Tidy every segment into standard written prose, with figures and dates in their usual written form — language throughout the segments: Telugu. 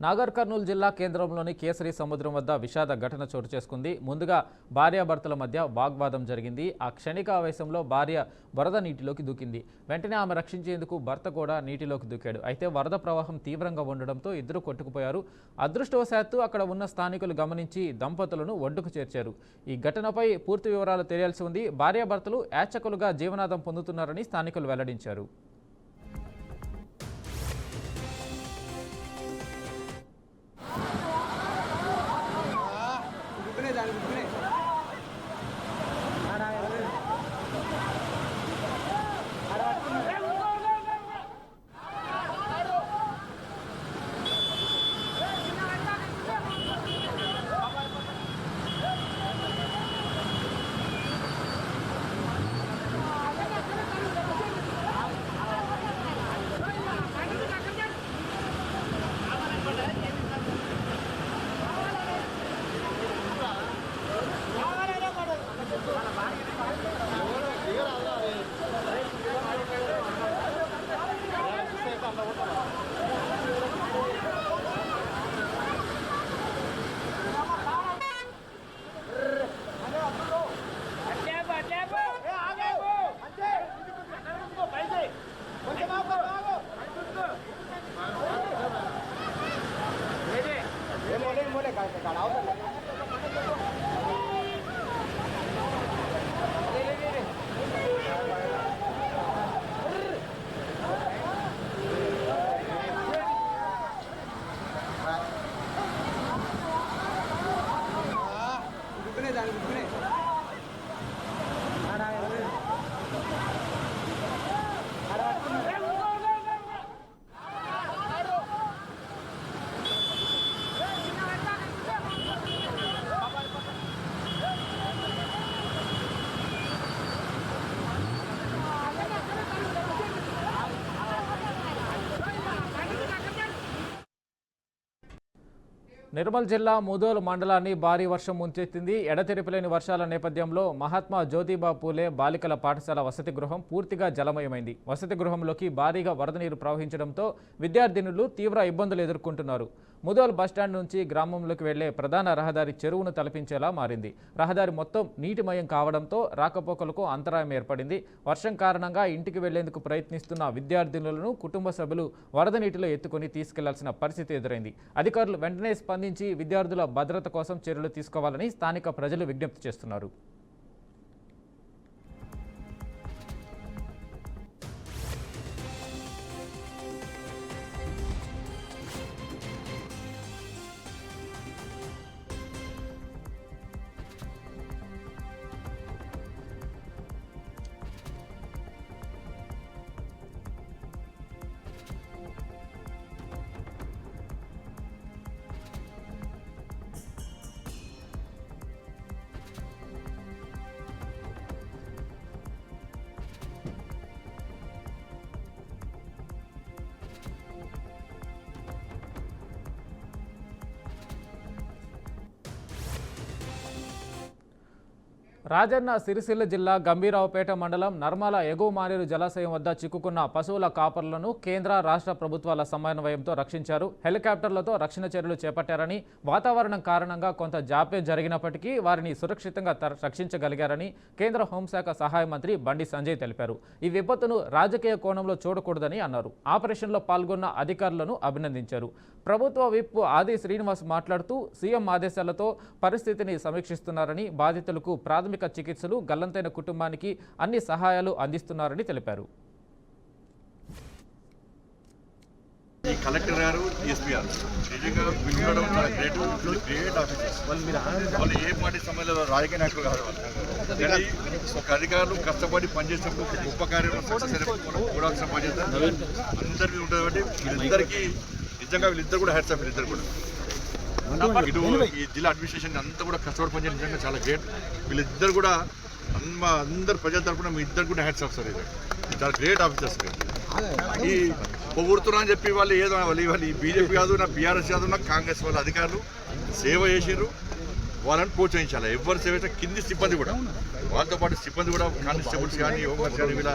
నాగర్ కర్నూలు జిల్లా కేంద్రంలోని కేసరి సముద్రం వద్ద విషాద ఘటన చోటు చేసుకుంది. ముందుగా భార్యాభర్తల మధ్య వాగ్వాదం జరిగింది. ఆ క్షణిక ఆవేశంలో భార్య వరద నీటిలోకి దూకింది. వెంటనే ఆమె రక్షించేందుకు భర్త కూడా నీటిలోకి దూకాడు. అయితే వరద ప్రవాహం తీవ్రంగా ఉండడంతో ఇద్దరు కొట్టుకుపోయారు. అదృష్టవశాత్తు అక్కడ ఉన్న స్థానికులు గమనించి దంపతులను ఒడ్డుకు చేర్చారు. ఈ ఘటనపై పూర్తి వివరాలు తెలియాల్సి ఉంది. భార్యాభర్తలు యాచకులుగా జీవనాధారం పొందుతున్నారని స్థానికులు వెల్లడించారు. నిర్మల్ జిల్లా ముదోల్ మండలాన్ని భారీ వర్షం ముంచెత్తింది. ఎడతెరిపిలేని వర్షాల నేపథ్యంలో మహాత్మా జ్యోతిబా పూలే బాలికల పాఠశాల వసతి గృహం పూర్తిగా జలమయమైంది. వసతి గృహంలోకి భారీగా వరద నీరు ప్రవహించడంతో విద్యార్థినులు తీవ్ర ఇబ్బందులు ఎదుర్కొంటున్నారు. ముదోల్ బస్టాండ్ నుంచి గ్రామంలోకి వెళ్లే ప్రధాన రహదారి చెరువును తలపించేలా మారింది. రహదారి మొత్తం నీటిమయం కావడంతో రాకపోకలకు అంతరాయం ఏర్పడింది. వర్షం కారణంగా ఇంటికి వెళ్లేందుకు ప్రయత్నిస్తున్న విద్యార్థినులను కుటుంబ సభ్యులు వరద నీటిలో ఎత్తుకొని తీసుకెళ్లాల్సిన పరిస్థితి ఎదురైంది. అధికారులు వెంటనే స్పందించి విద్యార్థుల భద్రత కోసం చర్యలు తీసుకోవాలని స్థానిక ప్రజలు విజ్ఞప్తి చేస్తున్నారు. రాజన్న సిరిసిల్ల జిల్లా గంభీరావుపేట మండలం నర్మల ఎగువ మానేరు జలాశయం వద్ద చిక్కుకున్న పశువుల కాపర్లను కేంద్ర రాష్ట్ర ప్రభుత్వాల సమన్వయంతో రక్షించారు. హెలికాప్టర్లతో రక్షణ చర్యలు చేపట్టారని, వాతావరణం కారణంగా కొంత జాప్యం జరిగినప్పటికీ వారిని సురక్షితంగా రక్షించగలిగారని కేంద్ర హోంశాఖ సహాయ మంత్రి బండి సంజయ్ తెలిపారు. ఈ విపత్తును రాజకీయ కోణంలో చూడకూడదని అన్నారు. ఆపరేషన్లో పాల్గొన్న అధికారులను అభినందించారు. ప్రభుత్వ విప్ ఆది శ్రీనివాస్ మాట్లాడుతూ సీఎం ఆదేశాలతో పరిస్థితిని సమీక్షిస్తున్నారని, బాధితులకు ప్రాథమిక చికిత్సలు, గల్లంతైన కుటుంబానికి అన్ని సహాయాలు అందిస్తున్నారని తెలిపారు. ఈ కలెక్టర్ గారు, డిఎస్పీ గారు నిజంగా వినడం గ్రేట్ ఆఫీసర్స్. వాళ్ళు ఏ పార్టీ సమయంలో రాజకీయ నాయకులు కాదు. ఒక అధికారులు కష్టపడి పనిచేసినప్పుడు ఒక గొప్ప కార్యం చూడాల్సిన బాధ్యత అందరికీ ఉంటుంది. కాబట్టి వీళ్ళిద్దరికీ నిజంగా వీళ్ళిద్దరు కూడా హ్యాట్స్ ఆఫ్. వీళ్ళిద్దరు కూడా ఇటు ఈ జిల్లా అడ్మినిస్ట్రేషన్ అంతా కూడా కష్టపడి పనిచేయడం నిజంగా చాలా గ్రేట్. వీళ్ళిద్దరు కూడా అందరు ప్రజల తరఫున మీ ఇద్దరు కూడా హ్యాట్స్ ఆఫ్ సార్. ఇది చాలా గ్రేట్ ఆఫీసర్స్. ఈ పొగుడుతున్నా అని చెప్పి వాళ్ళు ఏదో వాళ్ళు ఈ బీజేపీ కాదు, నా బీఆర్ఎస్ కాదు, నా కాంగ్రెస్ వాళ్ళ అధికారులు సేవ చేసారు. వాళ్ళని ప్రోత్సహించాలి. ఎవరు సేవ చేస్తే కింది సిబ్బంది కూడా, వాళ్ళతో పాటు సిబ్బంది కూడా, కానిస్టేబుల్స్ కానీ, హోంగార్డ్స్ కానీ, వీళ్ళ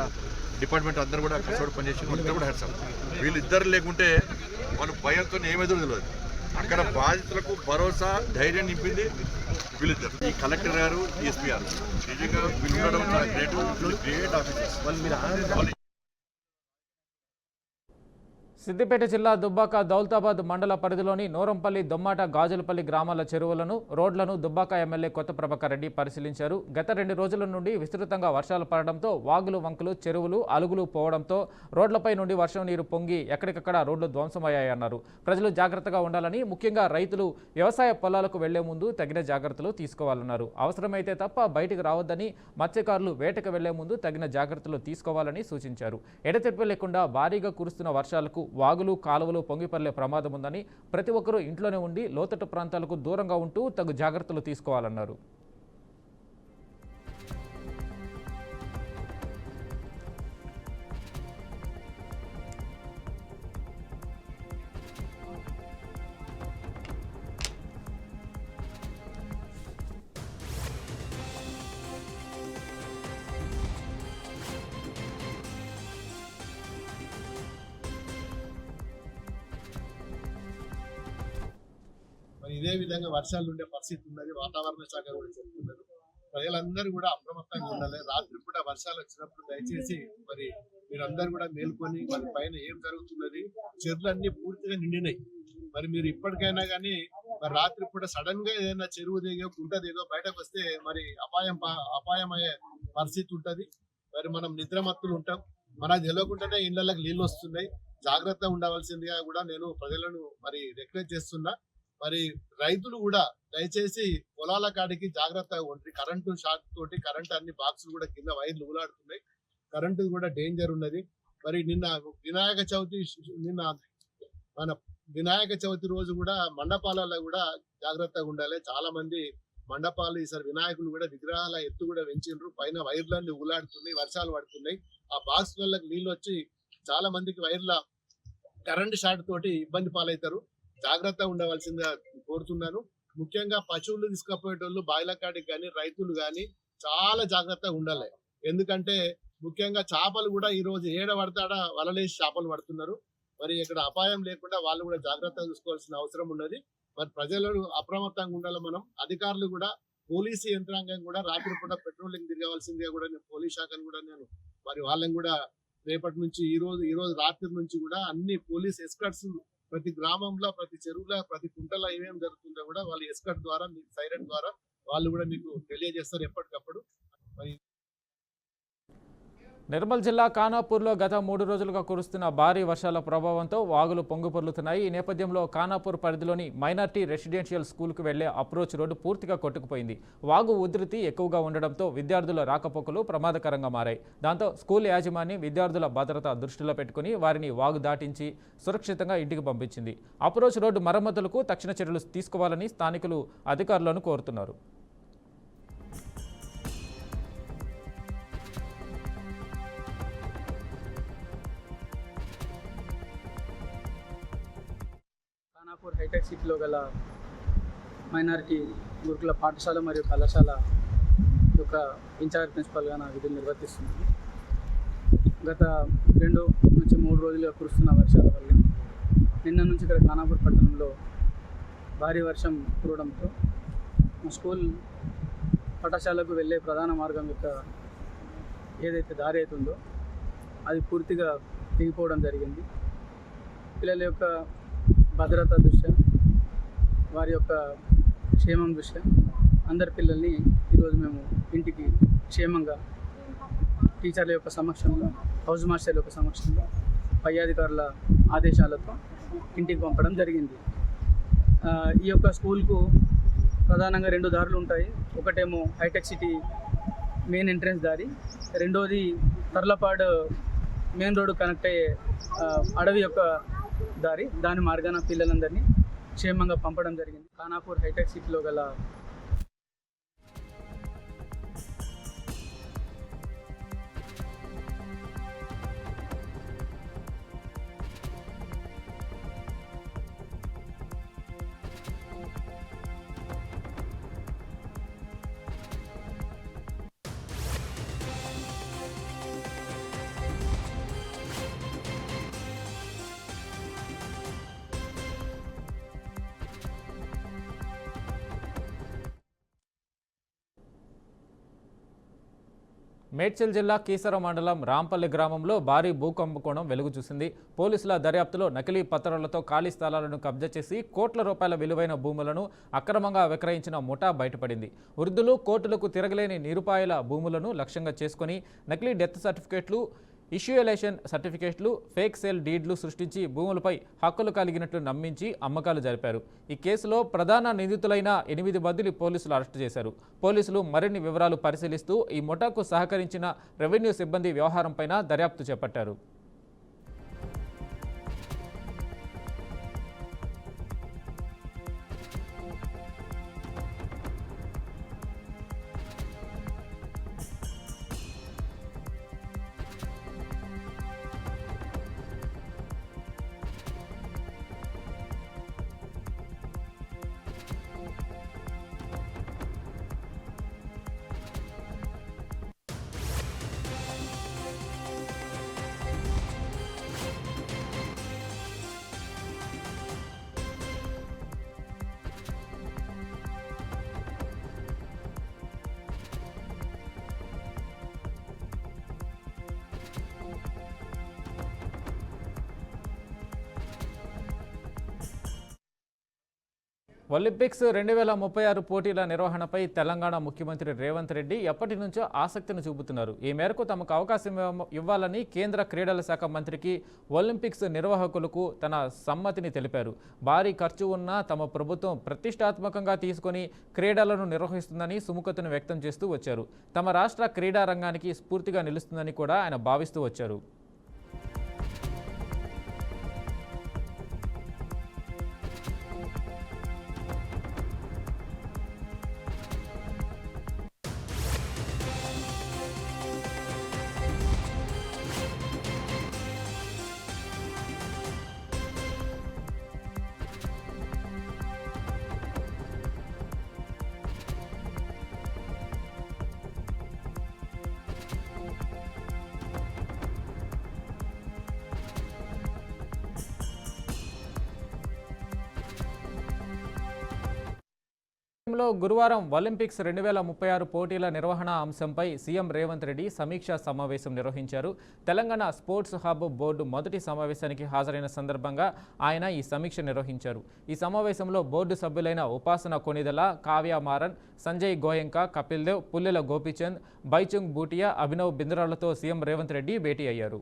డిపార్ట్మెంట్ అందరూ కూడా కష్టపడి పనిచేసి వాళ్ళిద్దరు కూడా హ్యాట్స్ ఆఫ్. వీళ్ళిద్దరు లేకుంటే వాళ్ళు భయంతో ఏమెదురు తెలియదు. అక్కడ బాధితులకు భరోసా ధైర్యం నింపింది వీళ్ళిద్దరు, ఈ కలెక్టర్ గారు, ఎస్పీ గారు. నిజంగా వీళ్ళు ఉండడం చాలా గ్రేట్ ఆఫీసర్స్. వాళ్ళు సిద్దిపేట జిల్లా దుబ్బాక దౌలతాబాద్ మండల పరిధిలోని నూరంపల్లి, దొమ్మాట, గాజులపల్లి గ్రామాల చెరువులను, రోడ్లను దుబ్బాక ఎమ్మెల్యే కొత్త ప్రభాకర్ రెడ్డి పరిశీలించారు. గత 2 రోజుల నుండి విస్తృతంగా వర్షాలు పడడంతో వాగులు, వంకలు, చెరువులు, అలుగులు పోవడంతో రోడ్లపై నుండి వర్షం నీరు పొంగి ఎక్కడికక్కడ రోడ్లు ధ్వంసమయ్యాయన్నారు. ప్రజలు జాగ్రత్తగా ఉండాలని, ముఖ్యంగా రైతులు వ్యవసాయ పొలాలకు వెళ్లే ముందు తగిన జాగ్రత్తలు తీసుకోవాలన్నారు. అవసరమైతే తప్ప బయటికి రావద్దని, మత్స్యకారులు వేటకు వెళ్లే ముందు తగిన జాగ్రత్తలు తీసుకోవాలని సూచించారు. ఎడతెరిపి లేకుండా భారీగా కురుస్తున్న వర్షాలకు వాగులు, కాలువలు పొంగిపర్లే ప్రమాదం ఉందని, ప్రతి ఒక్కరూ ఇంట్లోనే ఉండి లోతట్టు ప్రాంతాలకు దూరంగా ఉంటూ తగు జాగ్రత్తలు తీసుకోవాలన్నారు. ఇదే విధంగా వర్షాలు ఉండే పరిస్థితి ఉన్నది. వాతావరణ శాఖ కూడా చెప్తున్నారు. ప్రజలందరూ కూడా అప్రమత్తంగా ఉండాలి. రాత్రి పూట వర్షాలు వచ్చినప్పుడు దయచేసి మరి మీరందరూ కూడా మేల్కొని మరి పైన ఏం జరుగుతున్నది, చెరువులన్నీ పూర్తిగా నిండినాయి. మరి మీరు ఇప్పటికైనా కానీ మరి రాత్రి పూట సడన్ గా ఏదైనా చెరువు దిగో, కుంట దిగో బయటకు వస్తే మరి అపాయమయ్యే పరిస్థితి ఉంటది. మరి మనం నిద్రమత్తులు ఉంటాం. మనకు తెలియకుండానే ఇళ్లకి నీళ్ళు వస్తున్నాయి. జాగ్రత్త ఉండవలసిందిగా కూడా నేను ప్రజలను మరి రిక్వెస్ట్ చేస్తున్నా. మరి రైతులు కూడా దయచేసి పొలాల కాడికి జాగ్రత్తగా ఉండి, కరెంటు షాక్ తోటి కరెంట్ అన్ని బాక్సులు కూడా కింద వైర్లు ఊలాడుతున్నాయి. కరెంటు కూడా డేంజర్ ఉన్నది. మరి నిన్న వినాయక చవితి రోజు కూడా మండపాలలో కూడా జాగ్రత్తగా ఉండాలి. చాలా మంది మండపాలు ఈసారి వినాయకులు కూడా విగ్రహాల ఎత్తు కూడా పెంచిండ్రు. పైన వైర్లన్నీ ఊలాడుతున్నాయి, వర్షాలు పడుతున్నాయి. ఆ బాక్సులకు నీళ్ళు వచ్చి చాలా మందికి వైర్ల కరెంట్ షార్ట్ తోటి ఇబ్బంది పాలవుతారు. జాగ్రత్త ఉండవలసిందిగా కోరుతున్నాను. ముఖ్యంగా పశువులు తీసుకుపోయేటోళ్ళు బాయిల కాడికి కానీ రైతులు కానీ చాలా జాగ్రత్తగా ఉండాలి. ఎందుకంటే ముఖ్యంగా చేపలు కూడా ఈ రోజు ఏడ పడతాడా వలలేసి చేపలు పడుతున్నారు. మరి ఇక్కడ అపాయం లేకుండా వాళ్ళు కూడా జాగ్రత్తగా చూసుకోవాల్సిన అవసరం ఉన్నది. మరి ప్రజలు అప్రమత్తంగా ఉండాలి. మనం అధికారులు కూడా, పోలీసు యంత్రాంగం కూడా రాత్రి పూట పెట్రోలింగ్ తిరగవలసిందిగా కూడా నేను పోలీస్ శాఖను కూడా నేను మరి వాళ్ళని కూడా రేపటి నుంచి ఈ రోజు రాత్రి నుంచి కూడా అన్ని పోలీస్ ఎస్కర్ట్స్ ప్రతి గ్రామంలో, ప్రతి చెరువులో, ప్రతి కుంటలో ఏమేమి జరుగుతుందో కూడా వాళ్ళు ఎస్కర్ట్ ద్వారా, సైరన్ ద్వారా వాళ్ళు కూడా మీకు తెలియజేస్తారు ఎప్పటికప్పుడు. మరి నిర్మల్ జిల్లా ఖానాపూర్లో గత 3 రోజులుగా కురుస్తున్న భారీ వర్షాల ప్రభావంతో వాగులు పొంగిపొర్లుతున్నాయి. ఈ నేపథ్యంలో ఖానాపూర్ పరిధిలోని మైనార్టీ రెసిడెన్షియల్ స్కూల్కు వెళ్లే అప్రోచ్ రోడ్డు పూర్తిగా కొట్టుకుపోయింది. వాగు ఉధృతి ఎక్కువగా ఉండడంతో విద్యార్థుల రాకపోకలు ప్రమాదకరంగా మారాయి. దాంతో స్కూల్ యాజమాన్యం విద్యార్థుల భద్రత దృష్టిలో పెట్టుకుని వారిని వాగు దాటించి సురక్షితంగా ఇంటికి పంపించింది. అప్రోచ్ రోడ్డు మరమ్మతులకు తక్షణ చర్యలు తీసుకోవాలని స్థానికులు అధికారులను కోరుతున్నారు. ఖానాపూర్ హైటెక్ సిటీలో గల మైనారిటీ గురుకుల పాఠశాల మరియు కళాశాల యొక్క ఇన్ఛార్జ్ ప్రిన్సిపల్గా నా విధులు నిర్వర్తిస్తున్నాను. గత 2 నుంచి 3 రోజులుగా కురుస్తున్న వర్షాల వల్ల నిన్న నుంచి ఇక్కడ ఖానాపూర్ పట్టణంలో భారీ వర్షం కురవడంతో స్కూల్ పాఠశాలకు వెళ్ళే ప్రధాన మార్గం యొక్క ఏదైతే దారి అవుతుందో అది పూర్తిగా తెగిపోవడం జరిగింది. పిల్లల యొక్క భద్రత దృష్ట్యా, వారి యొక్క క్షేమం దృష్ట్యా అందరి పిల్లల్ని ఈరోజు మేము ఇంటికి క్షేమంగా టీచర్ల యొక్క సమక్షంలో, హౌస్ మాస్టర్ల యొక్క సమక్షంలో, పై అధికారుల ఆదేశాలతో ఇంటికి పంపడం జరిగింది. ఈ యొక్క స్కూల్కు ప్రధానంగా 2 దారులు ఉంటాయి. ఒకటేమో హైటెక్ సిటీ మెయిన్ ఎంట్రన్స్ దారి, రెండోది తర్లపాడు మెయిన్ రోడ్డు కనెక్ట్ అయ్యే అడవి యొక్క దారి. దాని మార్గాన పిల్లలందరినీ క్షేమంగా పంపడం జరిగింది. ఖానాపూర్ హైటెక్ సిటీలో గల మేడ్చల్ జిల్లా కీసర మండలం రాంపల్లి గ్రామంలో భారీ భూకంపకోణం వెలుగు చూసింది. పోలీసుల దర్యాప్తులో నకిలీ పత్రాలతో ఖాళీ స్థలాలను కబ్జా చేసి కోట్ల రూపాయల విలువైన భూములను అక్రమంగా విక్రయించిన ముఠా బయటపడింది. వృద్ధులు కోర్టులకు తిరగలేని నిరుపాయల భూములను లక్ష్యంగా చేసుకుని నకిలీ డెత్ సర్టిఫికేట్లు, ఇష్యూలేషన్ సర్టిఫికేట్లు, ఫేక్ సేల్ డీడ్లు సృష్టించి భూములపై హక్కులు కలిగినట్లు నమ్మించి అమ్మకాలు జరిపారు. ఈ కేసులో ప్రధాన నిందితులైన 8 మందిని పోలీసులు అరెస్టు చేశారు. పోలీసులు మరిన్ని వివరాలు పరిశీలిస్తూ ఈ ముఠాకు సహకరించిన రెవెన్యూ సిబ్బంది వ్యవహారంపై దర్యాప్తు చేపట్టారు. ఒలింపిక్స్ 2036 పోటీల నిర్వహణపై తెలంగాణ ముఖ్యమంత్రి రేవంత్ రెడ్డి ఎప్పటి నుంచో ఆసక్తిని చూపుతున్నారు. ఈ మేరకు తమకు అవకాశం ఇవ్వాలని కేంద్ర క్రీడల శాఖ మంత్రికి ఒలింపిక్స్ నిర్వాహకులకు తన సమ్మతిని తెలిపారు. భారీ ఖర్చు ఉన్న తమ ప్రభుత్వం ప్రతిష్టాత్మకంగా తీసుకొని క్రీడలను నిర్వహిస్తుందని సుముఖతను వ్యక్తం చేస్తూ వచ్చారు. తమ రాష్ట్ర క్రీడా రంగానికి స్ఫూర్తిగా నిలుస్తుందని కూడా ఆయన భావిస్తూ వచ్చారు. గురువారం ఒలింపిక్స్ 2036 పోటీల నిర్వహణ అంశంపై సీఎం రేవంత్ రెడ్డి సమీక్షా సమావేశం నిర్వహించారు. తెలంగాణ స్పోర్ట్స్ హబ్ బోర్డు మొదటి సమావేశానికి హాజరైన సందర్భంగా ఆయన ఈ సమీక్ష నిర్వహించారు. ఈ సమావేశంలో బోర్డు సభ్యులైన ఉపాసన కొనిదల, కావ్య మారన్, సంజయ్ గోయంక, కపిల్ దేవ్, పుల్లెల గోపీచంద్, బైచుంగ్ బూటియా, అభినవ్ బింద్రాలతో సీఎం రేవంత్ రెడ్డి భేటీ అయ్యారు.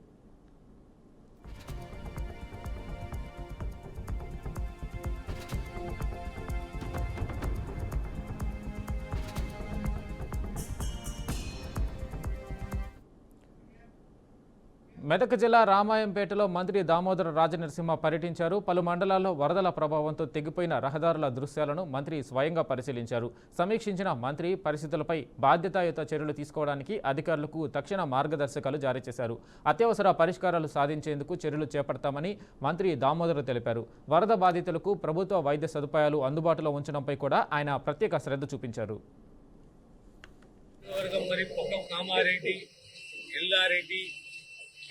మెదక్ జిల్లా రామాయంపేటలో మంత్రి దామోదర రాజనరసింహ పర్యటించారు. పలు మండలాల్లో వరదల ప్రభావంతో తెగిపోయిన రహదారుల దృశ్యాలను మంత్రి స్వయంగా పరిశీలించారు. సమీక్షించిన మంత్రి పరిస్థితులపై బాధ్యతాయుత చర్యలు తీసుకోవడానికి అధికారులకు తక్షణ మార్గదర్శకాలు జారీ చేశారు. అత్యవసర పరిష్కారాలు సాధించేందుకు చర్యలు చేపడతామని మంత్రి దామోదర్ తెలిపారు. వరద బాధితులకు ప్రభుత్వ వైద్య సదుపాయాలు అందుబాటులో ఉంచడంపై కూడా ఆయన ప్రత్యేక శ్రద్ధ చూపించారు.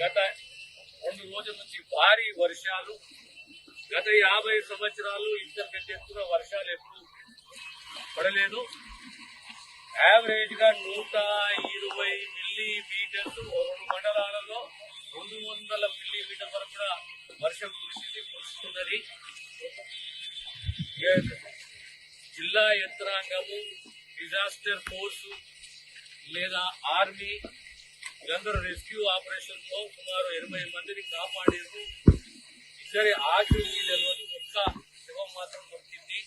గత 2 రోజుల నుంచి భారీ వర్షాలు, గత 50 సంవత్సరాలు ఇంతకంటే ఎక్కువ వర్షాలు ఎప్పుడు పడలేదు. యావరేజ్ గా 120 మిల్లీమీటర్స్ 2 మండలాలలో 200 మిల్లీమీటర్ వరకు కూడా వర్షం కురుస్తున్నది. జిల్లా యంత్రాంగము, డిజాస్టర్ ఫోర్సు లేదా ఆర్మీ వీళ్ళందరూ రెస్క్యూ ఆపరేషన్ తో సుమారు 80 మందిని కాపాడారు. ఇద్దరి ఆచూకీ తెలియదు, ఒక్క శవం మాత్రం దొరికింది.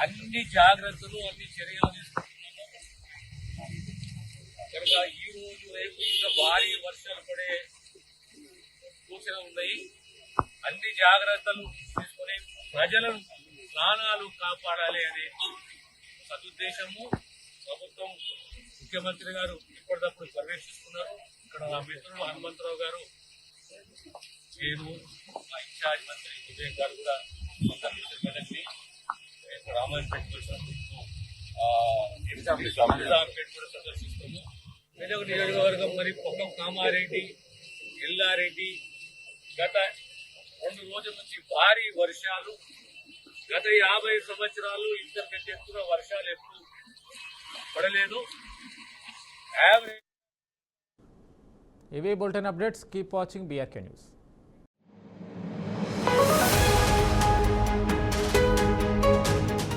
అన్ని జాగ్రత్తలు, అన్ని చర్యలు తీసుకుంటున్నాము. కనుక ఈ రోజు రేపు ఇంకా భారీ వర్షాలు పడే సూచన ఉన్నాయి. అన్ని జాగ్రత్తలు తీసుకుని ప్రజలను ప్రాణాలు కాపాడాలి అనే సదుద్దేశము ప్రభుత్వం, ముఖ్యమంత్రి గారు ఇప్పటికప్పుడు పర్యవేక్షిస్తున్నారు. ఇక్కడ నా మిత్రుడు హనుమంతరావు గారు, నేను మా ఇన్ఛార్జ్ మంత్రి విజయ్ గారు కూడా మెదక్ని, రామాయణపేట కూడా సందర్శిస్తాము. మెదక్ నియోజకవర్గం మరి పొక్కం కామారెడ్డి, ఎల్లారెడ్డి గత 2 రోజుల నుంచి భారీ వర్షాలు, గత 50 సంవత్సరాలు ఇంతకంటే ఎక్కువ వర్షాలు ఎప్పుడు పడలేదు. యావరేజ్ ఇవి bulletin updates. Keep watching BRK news.